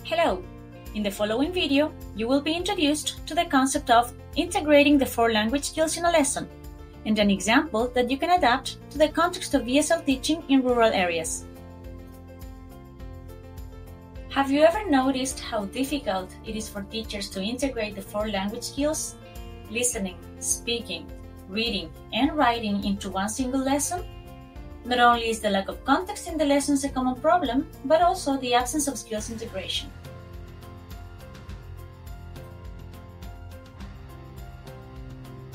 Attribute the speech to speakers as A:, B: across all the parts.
A: Hello! In the following video, you will be introduced to the concept of integrating the four language skills in a lesson, and an example that you can adapt to the context of ESL teaching in rural areas. Have you ever noticed how difficult it is for teachers to integrate the four language skills, listening, speaking, reading, and writing into one single lesson? Not only is the lack of context in the lessons a common problem, but also the absence of skills integration.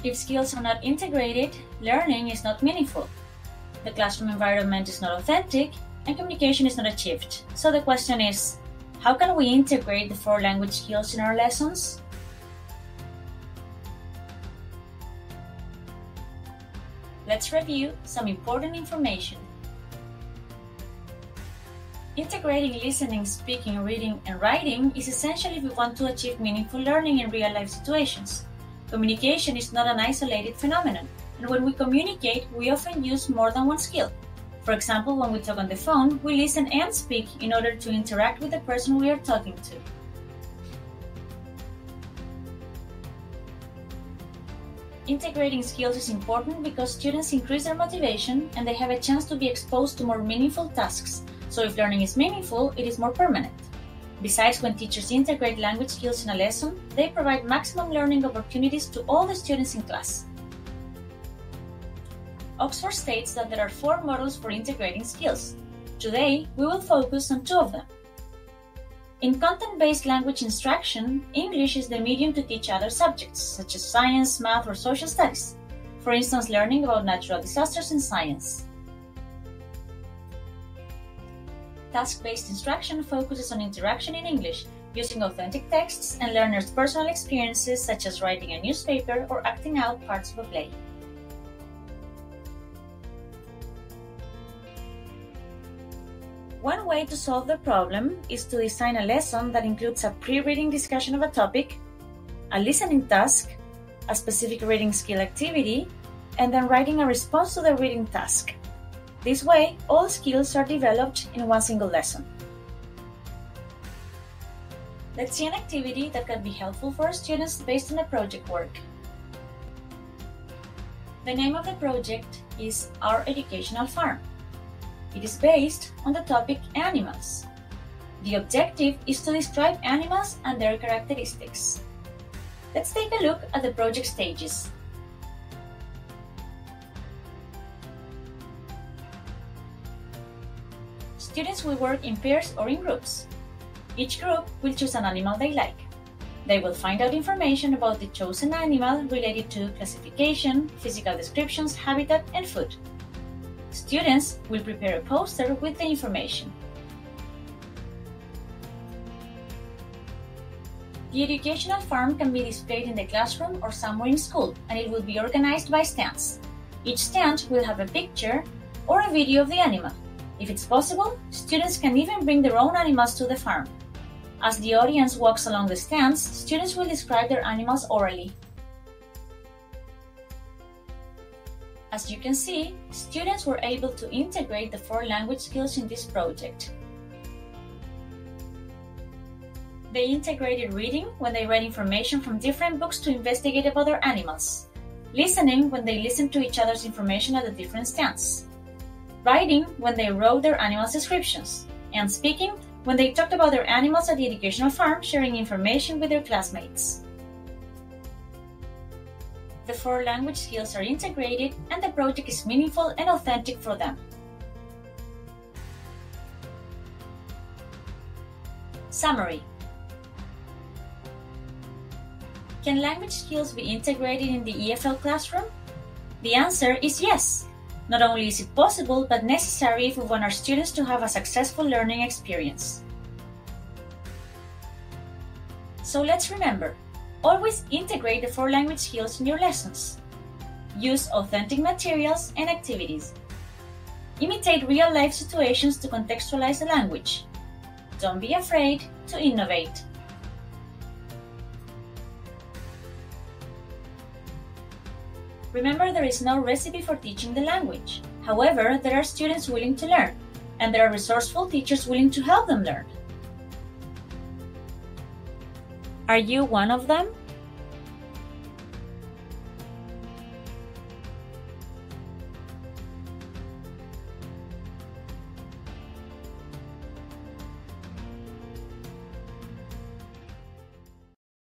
A: If skills are not integrated, learning is not meaningful. The classroom environment is not authentic, and communication is not achieved. So the question is, how can we integrate the four language skills in our lessons? Let's review some important information. Integrating listening, speaking, reading, and writing is essential if we want to achieve meaningful learning in real-life situations. Communication is not an isolated phenomenon, and when we communicate, we often use more than one skill. For example, when we talk on the phone, we listen and speak in order to interact with the person we are talking to. Integrating skills is important because students increase their motivation and they have a chance to be exposed to more meaningful tasks. So if learning is meaningful, it is more permanent. Besides, when teachers integrate language skills in a lesson, they provide maximum learning opportunities to all the students in class. Oxford states that there are four models for integrating skills. Today, we will focus on two of them. In content-based language instruction, English is the medium to teach other subjects, such as science, math, or social studies. For instance, learning about natural disasters in science. Task-based instruction focuses on interaction in English, using authentic texts and learners' personal experiences, such as writing a newspaper or acting out parts of a play. One way to solve the problem is to design a lesson that includes a pre-reading discussion of a topic, a listening task, a specific reading skill activity, and then writing a response to the reading task. This way, all skills are developed in one single lesson. Let's see an activity that can be helpful for our students based on the project work. The name of the project is Our Educational Farm. It is based on the topic animals. The objective is to describe animals and their characteristics. Let's take a look at the project stages. Students will work in pairs or in groups. Each group will choose an animal they like. They will find out information about the chosen animal related to classification, physical descriptions, habitat, and food. Students will prepare a poster with the information. The educational farm can be displayed in the classroom or somewhere in school, and it will be organized by stands. Each stand will have a picture or a video of the animal. If it's possible, students can even bring their own animals to the farm. As the audience walks along the stands, students will describe their animals orally. As you can see, students were able to integrate the four language skills in this project. They integrated reading when they read information from different books to investigate about their animals, listening when they listened to each other's information at the different stands, writing when they wrote their animals' descriptions, and speaking when they talked about their animals at the educational farm, sharing information with their classmates. The four language skills are integrated and the project is meaningful and authentic for them. Summary. Can language skills be integrated in the EFL classroom? The answer is yes. Not only is it possible, but necessary if we want our students to have a successful learning experience. So let's remember, always integrate the four language skills in your lessons. Use authentic materials and activities. Imitate real-life situations to contextualize the language. Don't be afraid to innovate. Remember, there is no recipe for teaching the language. However, there are students willing to learn, and there are resourceful teachers willing to help them learn. Are you one of them?